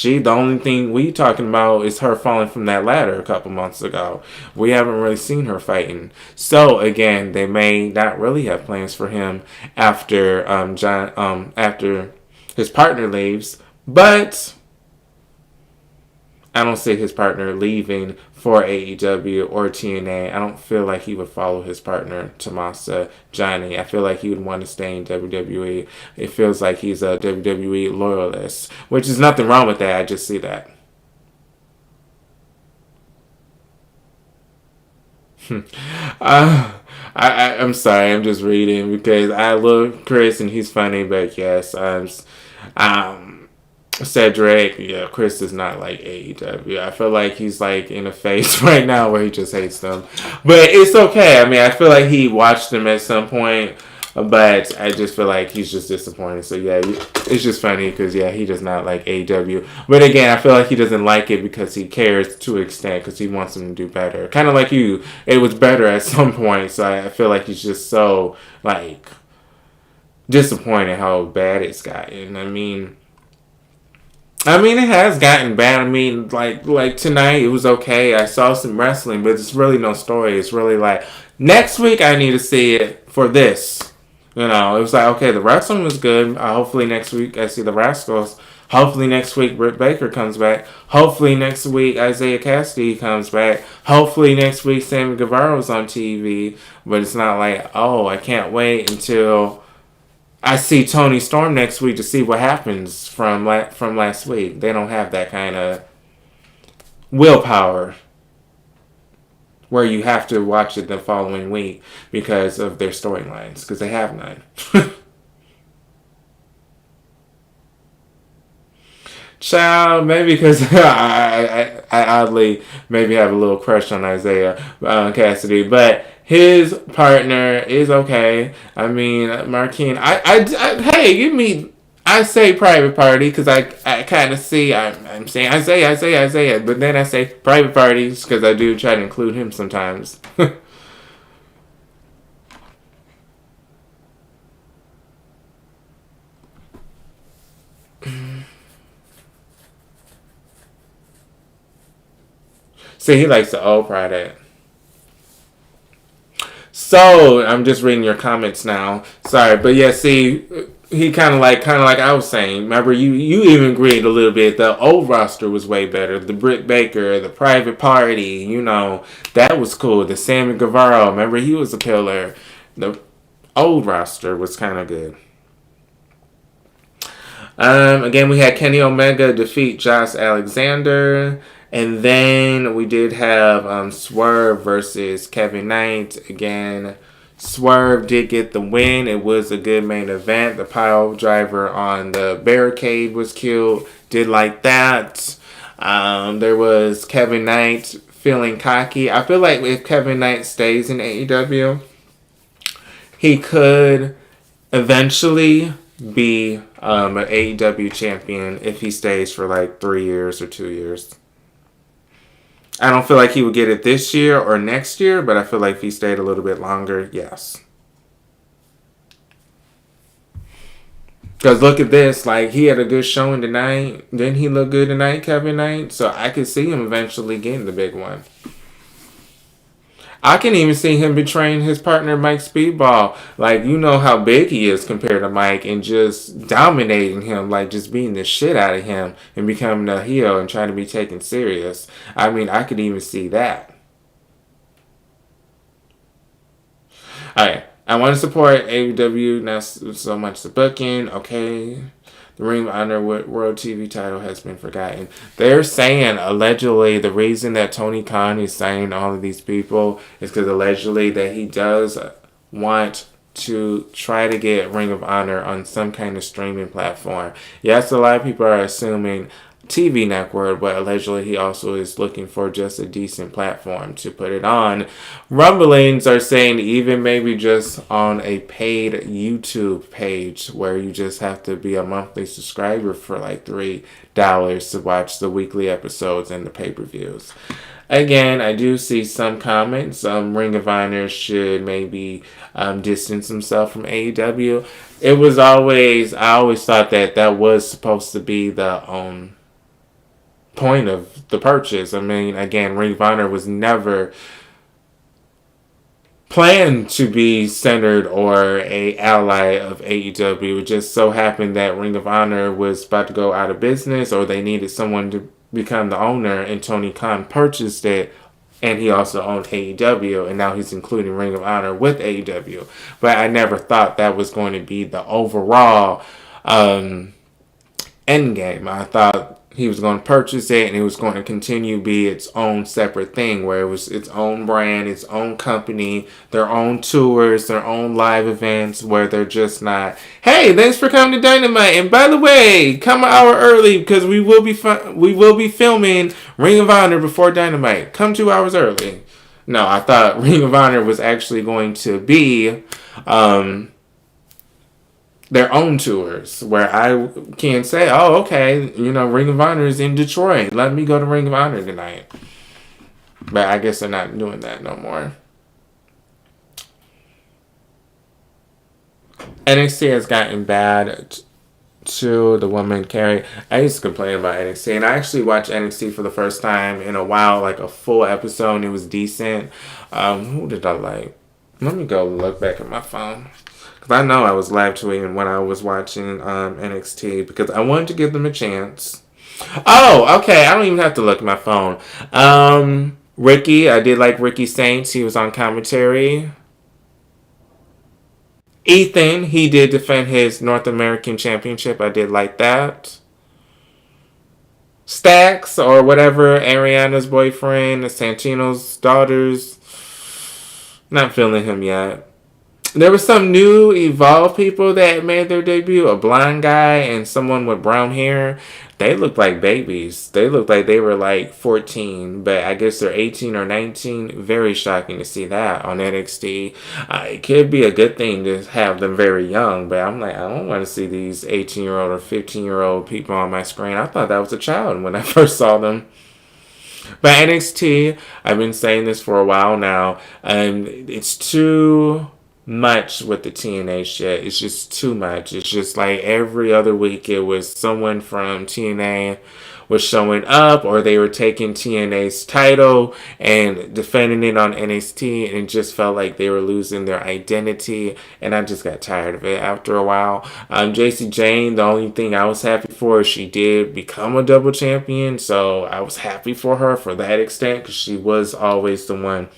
The only thing we talking about is her falling from that ladder a couple months ago. We haven't really seen her fighting. So again, they may not really have plans for him after after his partner leaves. But I don't see his partner leaving for AEW or TNA. I don't feel like he would follow his partner, Tommaso Johnny. I feel like he would want to stay in WWE. It feels like he's a WWE loyalist, which is nothing wrong with that. I just see that. I'm sorry. I'm just reading because I love Chris and he's funny, but yes, um, Cedric, yeah, Chris is not like AEW. I feel like he's like in a phase right now where he just hates them. But it's okay. I mean, I feel like he watched them at some point, but I just feel like he's just disappointed. So yeah, it's just funny because yeah, he does not like AEW. But again, I feel like he doesn't like it because he cares to an extent because he wants them to do better. Kind of like you, it was better at some point. So I feel like he's just so like disappointed how bad it's gotten. I mean, it has gotten bad. I mean, like tonight, it was okay. I saw some wrestling, but it's really no story. It's really like next week I need to see it for this. It was like okay, the wrestling was good. Hopefully next week I see the Rascals. Hopefully next week Britt Baker comes back. Hopefully next week Isaiah Cassidy comes back. Hopefully next week Sammy Guevara's on TV. But it's not like oh, I can't wait until I see Tony Storm next week to see what happens from last week. They don't have that kind of willpower where you have to watch it the following week because of their storylines, because they have none. Child, maybe because I oddly maybe have a little crush on Isaiah Cassidy, but his partner is okay. I mean, Marquine, hey, give me. I say private party because I kind of see I'm saying Isaiah, but then I say private parties because I do try to include him sometimes. See, he likes the old product. So I'm just reading your comments now. Sorry, but yeah, see, he kind of like I was saying. Remember, you even agreed a little bit. The old roster was way better. The Britt Baker, the Private Party, that was cool. The Sammy Guevara, remember he was a killer. The old roster was kind of good. Again, we had Kenny Omega defeat Josh Alexander. And then we did have Swerve versus Kevin Knight. Again, Swerve did get the win. It was a good main event. The pile driver on the barricade was killed. Did like that. There was Kevin Knight feeling cocky. I feel like if Kevin Knight stays in AEW, he could eventually be an AEW champion if he stays for like 3 years or 2 years. I don't feel like he would get it this year or next year, but I feel like if he stayed a little bit longer, yes. Because look at this, like he had a good showing tonight. Didn't he look good tonight, Kevin Knight? So I could see him eventually getting the big one. I can even see him betraying his partner Mike Speedball. Like, you know how big he is compared to Mike and just dominating him, like just beating the shit out of him and becoming a heel and trying to be taken serious. I mean, I could even see that. Alright, I want to support AEW, not so much the booking. Okay. The Ring of Honor World TV title has been forgotten. They're saying, allegedly, the reason that Tony Khan is saying all of these people is because allegedly that he does want to try to get Ring of Honor on some kind of streaming platform. Yes, a lot of people are assuming TV network, but allegedly he also is looking for just a decent platform to put it on. Rumblings are saying even maybe just on a paid YouTube page where you just have to be a monthly subscriber for like $3 to watch the weekly episodes and the pay-per-views. Again, I do see some comments. Ring of Honor should maybe distance himself from AEW. I always thought that was supposed to be the point of the purchase. I mean, again, Ring of Honor was never planned to be centered or a ally of AEW. It just so happened that Ring of Honor was about to go out of business or they needed someone to become the owner, and Tony Khan purchased it, and he also owned AEW, and now he's including Ring of Honor with AEW. But I never thought that was going to be the overall end game. I thought he was going to purchase it and it was going to continue to be its own separate thing where it was its own brand, its own company, their own tours, their own live events where they're just not, hey, thanks for coming to Dynamite, and by the way, come an hour early because we will be filming Ring of Honor before Dynamite. Come 2 hours early. No, I thought Ring of Honor was actually going to be their own tours where I can say, oh, okay, Ring of Honor is in Detroit. Let me go to Ring of Honor tonight. But I guess they're not doing that no more. NXT has gotten bad to the woman Carrie. I used to complain about NXT, and I actually watched NXT for the first time in a while, like a full episode, and it was decent. Who did I like? Let me go look back at my phone. Because I know I was live tweeting when I was watching NXT because I wanted to give them a chance. Oh, okay. I don't even have to look at my phone. Ricky, I did like Ricky Saints. He was on commentary. Ethan, he did defend his North American Championship. I did like that. Stax, or whatever, Ariana's boyfriend, Santino's daughters. Not feeling him yet. There were some new Evolve people that made their debut. A blonde guy and someone with brown hair. They looked like babies. They looked like they were like 14, but I guess they're 18 or 19. Very shocking to see that on NXT. It could be a good thing to have them very young, but I'm like, I don't want to see these 18-year-old or 15-year-old people on my screen. I thought that was a child when I first saw them. But NXT, I've been saying this for a while now, it's too much with the TNA shit. It's just too much. It's just like every other week it was someone from TNA was showing up, or they were taking TNA's title and defending it on NXT, and it just felt like they were losing their identity, and I just got tired of it after a while. JC Jane, the only thing I was happy for is she did become a double champion, so I was happy for her for that extent because she was always the one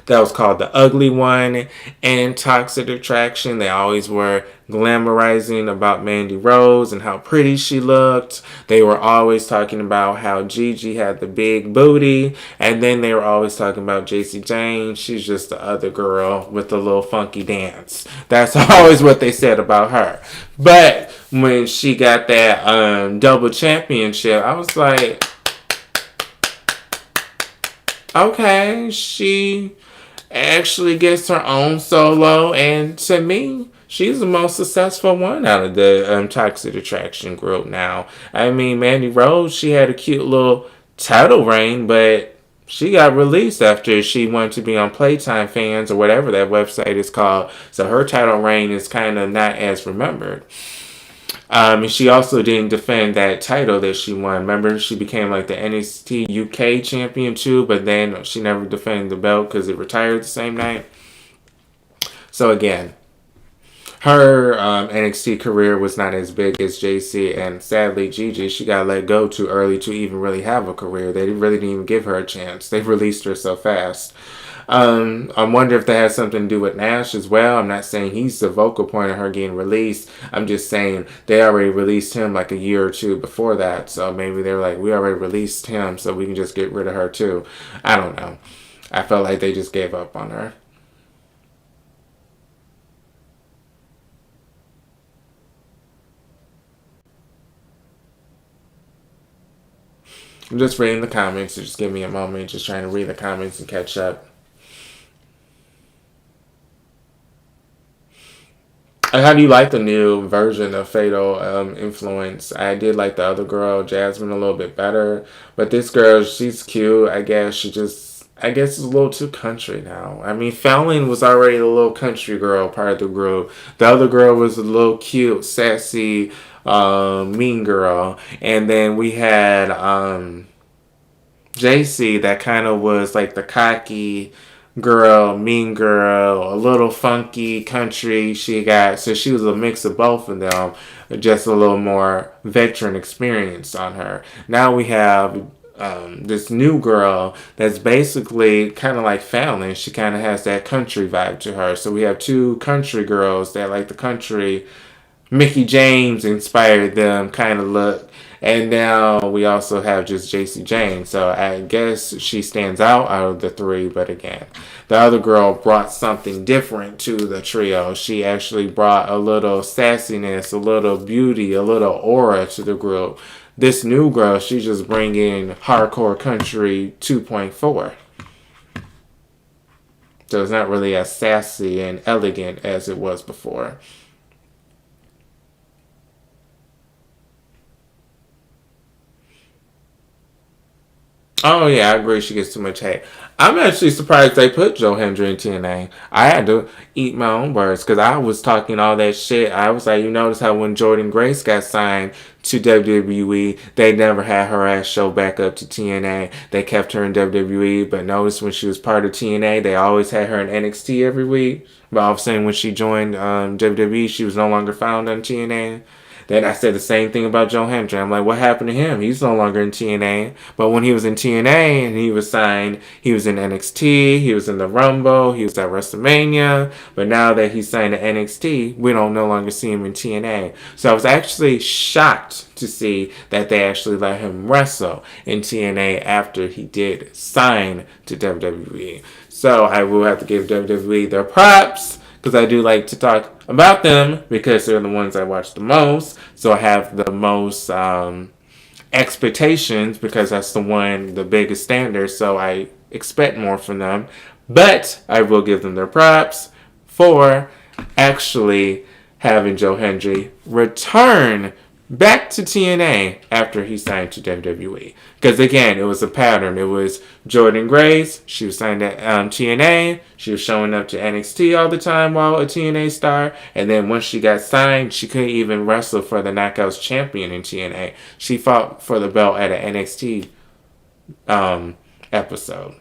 that was called the ugly one and Toxic Attraction. They always were glamorizing about Mandy Rose and how pretty she looked. They were always talking about how Gigi had the big booty. And then they were always talking about JC Jane. She's just the other girl with the little funky dance. That's always what they said about her. But when she got that double championship, I was like, okay, she actually gets her own solo, and to me, she's the most successful one out of the Toxic Attraction group now. I mean, Mandy Rose, she had a cute little title reign, but she got released after she wanted to be on Playtime Fans or whatever that website is called, so her title reign is kind of not as remembered. And she also didn't defend that title that she won. Remember, she became like the NXT UK champion too, but then she never defended the belt because it retired the same night. So again, her NXT career was not as big as JC, and sadly, Gigi, she got let go too early to even really have a career. They really didn't even give her a chance. They released her so fast. I wonder if that has something to do with Nash as well. I'm not saying he's the vocal point of her getting released. I'm just saying they already released him like a year or two before that. So maybe they're like, we already released him, so we can just get rid of her too. I don't know. I felt like they just gave up on her. I'm just reading the comments. So just give me a moment. Just trying to read the comments and catch up. How do you like the new version of Fatal Influence? I did like the other girl, Jasmine, a little bit better. But this girl, she's cute. I guess it's a little too country now. I mean, Fallon was already a little country girl part of the group. The other girl was a little cute, sassy, mean girl. And then we had JC that kind of was like the cocky, girl, mean girl, a little funky country. So she was a mix of both of them, just a little more veteran experience on her. Now we have this new girl that's basically kind of like Fallon. She kind of has that country vibe to her. So we have two country girls that like the country. Mickey James inspired them kind of look. And now we also have just JC Jane. So I guess she stands out of the three. But again, the other girl brought something different to the trio. She actually brought a little sassiness, a little beauty, a little aura to the group. This new girl, she's just bringing hardcore country 2.4. So it's not really as sassy and elegant as it was before. Oh yeah, I agree. She gets too much hate. I'm actually surprised they put Joe Hendry in TNA. I had to eat my own words because I was talking all that shit. I was like, you notice how when Jordan Grace got signed to WWE, they never had her ass show back up to TNA. They kept her in WWE, but notice when she was part of TNA, they always had her in NXT every week. But all of a sudden, when she joined WWE, she was no longer found on TNA. Then I said the same thing about Joe Hendry. I'm like, what happened to him? He's no longer in TNA. But when he was in TNA and he was signed, he was in NXT, he was in the Rumble, he was at WrestleMania. But now that he's signed to NXT, we don't no longer see him in TNA. So I was actually shocked to see that they actually let him wrestle in TNA after he did sign to WWE. So I will have to give WWE their props because I do like to talk about them because they're the ones I watch the most. So I have the most expectations because that's the biggest standard. So I expect more from them. But I will give them their props for actually having Joe Hendry return back to TNA after he signed to WWE. Because again, it was a pattern. It was Jordan Grace. She was signed to TNA. She was showing up to NXT all the time while a TNA star. And then once she got signed, she couldn't even wrestle for the Knockouts champion in TNA. She fought for the belt at an NXT episode.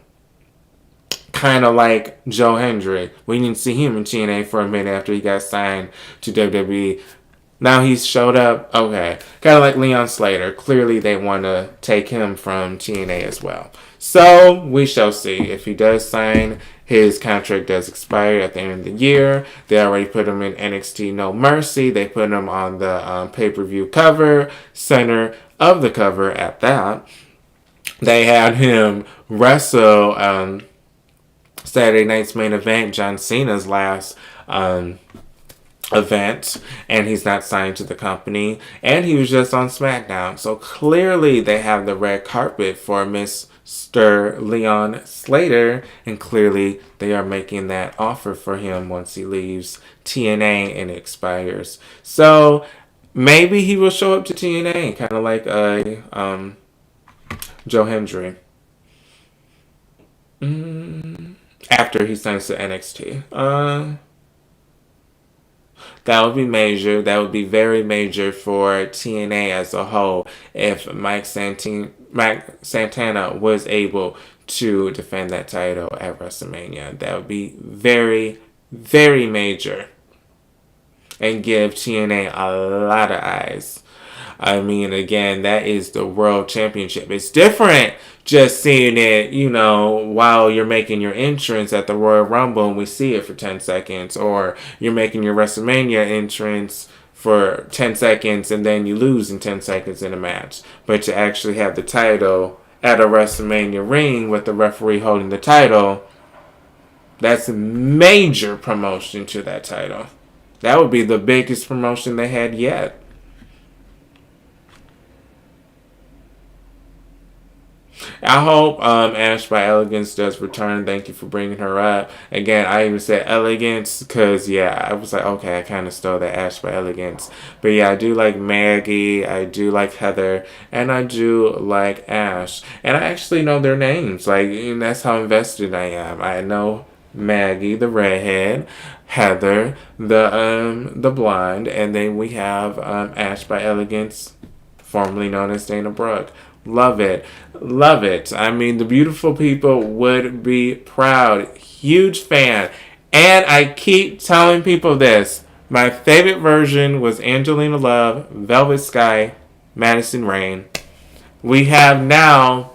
Kind of like Joe Hendry. We didn't see him in TNA for a minute after he got signed to WWE. Now he's showed up. Okay. Kind of like Leon Slater. Clearly they want to take him from TNA as well. So we shall see. If he does sign, his contract does expire at the end of the year. They already put him in NXT No Mercy. They put him on the pay-per-view cover, center of the cover at that. They had him wrestle Saturday night's main event, John Cena's last event, and he's not signed to the company, and he was just on SmackDown. So clearly they have the red carpet for Mr. Leon Slater, and clearly they are making that offer for him once he leaves TNA and it expires. So maybe he will show up to TNA, kind of like Joe Hendry. After he signs to NXT. That would be major. That would be very major for TNA as a whole if Mike Santana was able to defend that title at WrestleMania. That would be very, very major and give TNA a lot of eyes. I mean, again, that is the World Championship. It's different just seeing it, while you're making your entrance at the Royal Rumble and we see it for 10 seconds. Or you're making your WrestleMania entrance for 10 seconds and then you lose in 10 seconds in a match. But to actually have the title at a WrestleMania ring with the referee holding the title, that's a major promotion to that title. That would be the biggest promotion they had yet. I hope Ash by Elegance does return. Thank you for bringing her up. Again, I even said Elegance because, I was like, okay, I kind of stole that Ash by Elegance. But yeah, I do like Maggie, I do like Heather, and I do like Ash. And I actually know their names. That's how invested I am. I know Maggie, the redhead, Heather, the blonde, and then we have Ash by Elegance, formerly known as Dana Brooke. Love it. Love it. I mean, the beautiful people would be proud. Huge fan. And I keep telling people this. My favorite version was Angelina Love, Velvet Sky, Madison Rain. We have now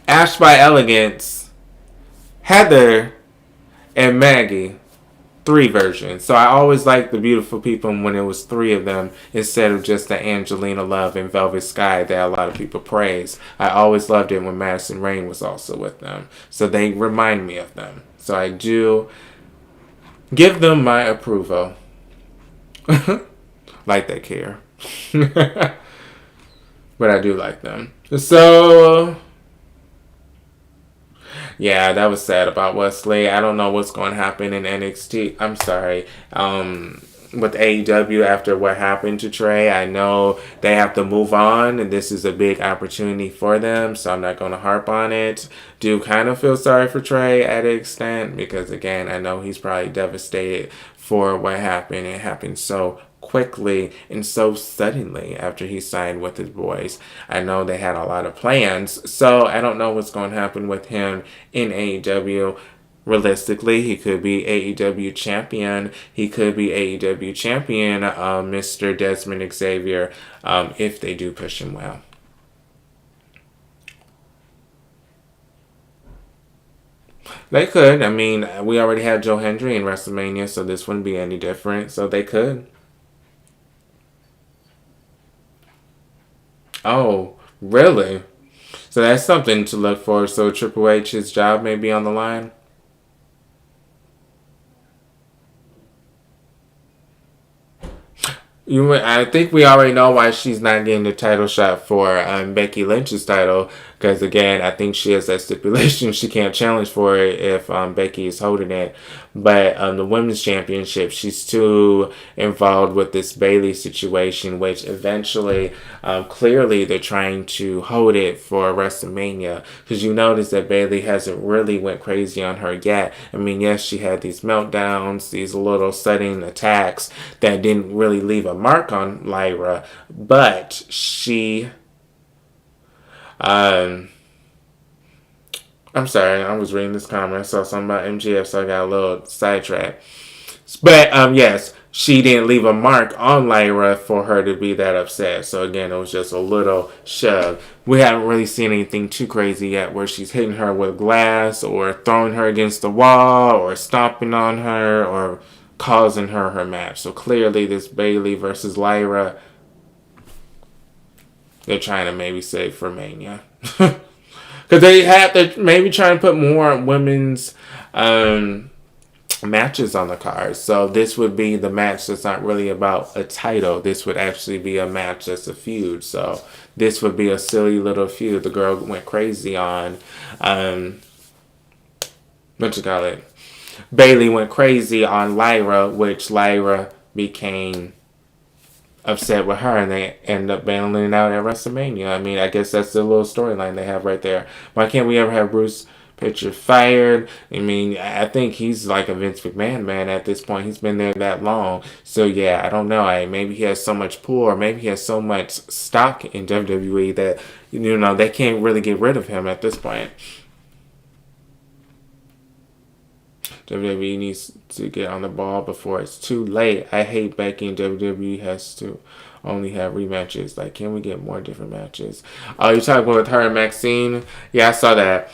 Ash by Elegance, Heather, and Maggie. Three versions. So I always liked the beautiful people when it was three of them instead of just the Angelina Love and Velvet Sky that a lot of people praise. I always loved it when Madison Rain was also with them. So they remind me of them. So I do give them my approval. Like they care. But I do like them. So yeah, that was sad about Wesley. I don't know what's going to happen in NXT. I'm sorry. With AEW after what happened to Trey, I know they have to move on, and this is a big opportunity for them, so I'm not going to harp on it. Do kind of feel sorry for Trey at an extent, because again, I know he's probably devastated for what happened. It happened so quickly and so suddenly after he signed with his boys. I know they had a lot of plans, so I don't know what's going to happen with him in AEW. Realistically, he could be AEW champion. He could be AEW champion, Mr. Desmond Xavier, if they do push him well. They could. I mean, we already had Joe Hendry in WrestleMania, so this wouldn't be any different. So they could. Oh, really? So that's something to look for. So Triple H's job may be on the line. I think we already know why she's not getting the title shot for Becky Lynch's title. Because again, I think she has that stipulation she can't challenge for it if Becky is holding it. But the women's championship, she's too involved with this Bayley situation, which eventually, clearly, they're trying to hold it for WrestleMania. Because you notice that Bayley hasn't really went crazy on her yet. I mean, yes, she had these meltdowns, these little sudden attacks that didn't really leave a mark on Lyra, but she I'm sorry, I was reading this comment. I saw something about MGF, so I got a little sidetracked. But yes, she didn't leave a mark on Lyra for her to be that upset. So again, it was just a little shove. We haven't really seen anything too crazy yet where she's hitting her with glass or throwing her against the wall or stomping on her or causing her match. So clearly this Bayley versus Lyra, they're trying to maybe save for Mania. Because they have to maybe try and put more women's matches on the card. So this would be the match that's not really about a title. This would actually be a match that's a feud. So this would be a silly little feud. The girl went crazy on, what you call it? Bayley went crazy on Lyra, which Lyra became upset with her, and they end up battling it out at WrestleMania. I mean, I guess that's the little storyline they have right there. Why can't we ever have Bruce Pritchard fired? I mean, I think he's like a Vince McMahon man at this point. He's been there that long. So yeah, I don't know. Maybe he has so much pull, or maybe he has so much stock in WWE that, they can't really get rid of him at this point. WWE needs to get on the ball before it's too late. I hate Becky and WWE has to only have rematches. Like, can we get more different matches? Oh, you're talking about with her and Maxine? Yeah, I saw that.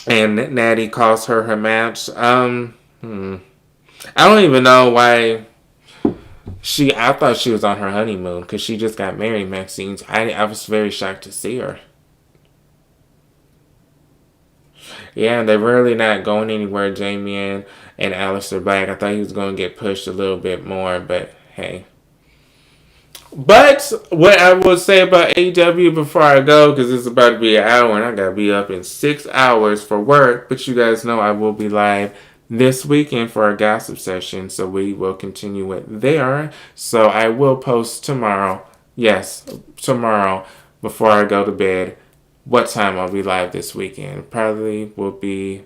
And Natty calls her match. I don't even know why I thought she was on her honeymoon because she just got married, Maxine. I was very shocked to see her. Yeah, they're really not going anywhere, Jamie and Aleister Black. I thought he was going to get pushed a little bit more, but hey. But what I will say about AEW before I go, because it's about to be an hour and I got to be up in 6 hours for work, but you guys know I will be live this weekend for our gossip session, so we will continue it there. So I will post tomorrow, yes, tomorrow, before I go to bed, what time I'll be live this weekend. Probably will be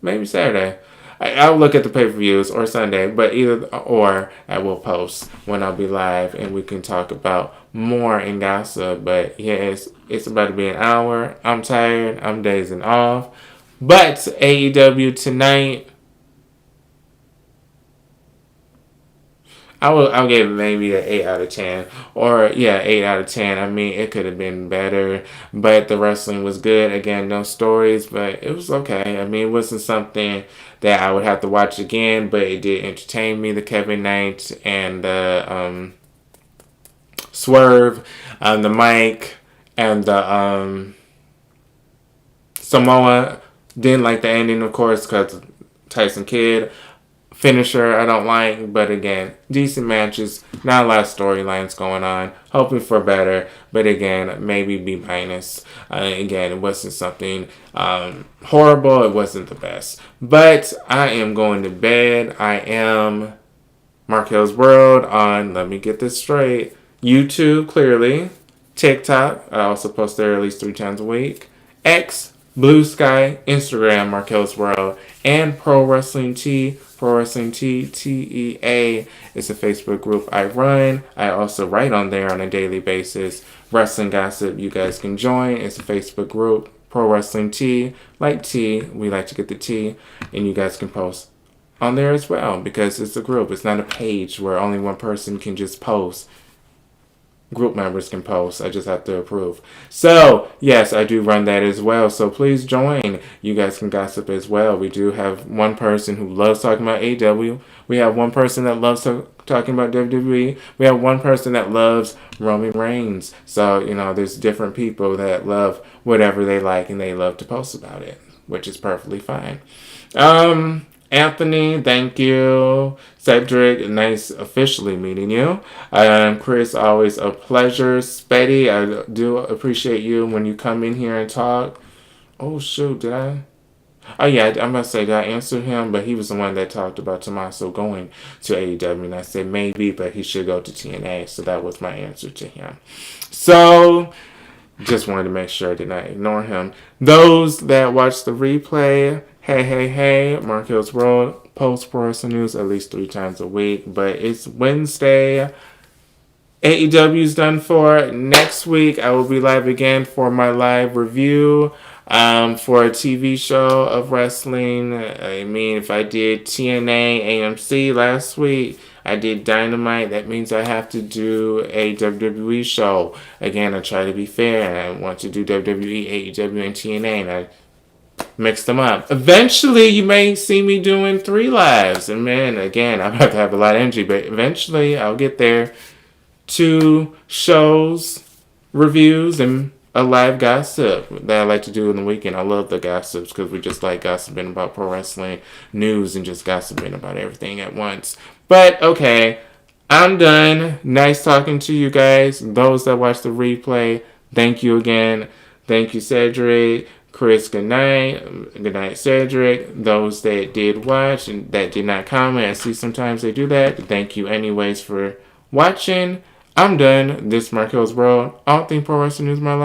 maybe Saturday. I'll look at the pay-per-views or Sunday, but either or I will post when I'll be live and we can talk about more in gossip. But yeah, it's about to be an hour. I'm tired. I'm dazing off. But AEW tonight, I'll give it maybe an 8 out of 10. Or, yeah, 8 out of 10. I mean, it could have been better. But the wrestling was good. Again, no stories, but it was okay. I mean, it wasn't something that I would have to watch again, but it did entertain me. The Kevin Knight and the Swerve, the Mike, and the Samoa. Didn't like the ending, of course, because Tyson Kidd. Finisher I don't like, but again, decent matches, not a lot of storylines going on, hoping for better, but again, maybe B minus. Again, it wasn't something horrible, it wasn't the best. But I am going to bed. I am Markel's World on, let me get this straight, YouTube, clearly, TikTok, I also post there at least 3 times a week, X, Blue Sky, Instagram, Markel's World, and Pro Wrestling T. Pro Wrestling T, TEA is a Facebook group I run. I also write on there on a daily basis. Wrestling Gossip, you guys can join. It's a Facebook group. Pro Wrestling T, like T, we like to get the T, and you guys can post on there as well because it's a group. It's not a page where only one person can just post. Group members can post. I just have to approve. So, yes, I do run that as well. So, please join. You guys can gossip as well. We do have one person who loves talking about AEW. We have one person that loves talking about WWE. We have one person that loves Roman Reigns. So, there's different people that love whatever they like and they love to post about it, which is perfectly fine. Anthony, thank you. Cedric, nice officially meeting you. Chris, always a pleasure. Spetty, I do appreciate you when you come in here and talk. Oh, shoot, did I? Oh, yeah, I'm about to say, did I answer him? But he was the one that talked about Tommaso going to AEW. And I said maybe, but he should go to TNA. So that was my answer to him. So, just wanted to make sure I did not ignore him. Those that watch the replay, hey, Markel's World, post Pro Wrestling News at least 3 times a week. But it's Wednesday. AEW's done for. Next week, I will be live again for my live review for a TV show of wrestling. I mean, if I did TNA, AMC last week, I did Dynamite. That means I have to do a WWE show. Again, I try to be fair. I want to do WWE, AEW, and TNA, and I mix them up. Eventually, you may see me doing 3 lives. And man, again, I have to have a lot of energy, but eventually I'll get there. 2 shows, reviews, and a live gossip that I like to do in the weekend. I love the gossips because we just like gossiping about pro wrestling news and just gossiping about everything at once. But, okay, I'm done. Nice talking to you guys. Those that watch the replay, thank you again. Thank you, Cedric. Chris, good night. Good night, Cedric. Those that did watch and that did not comment, I see sometimes they do that. Thank you anyways for watching. I'm done. This is Markel's World. I don't think pro wrestling is my life.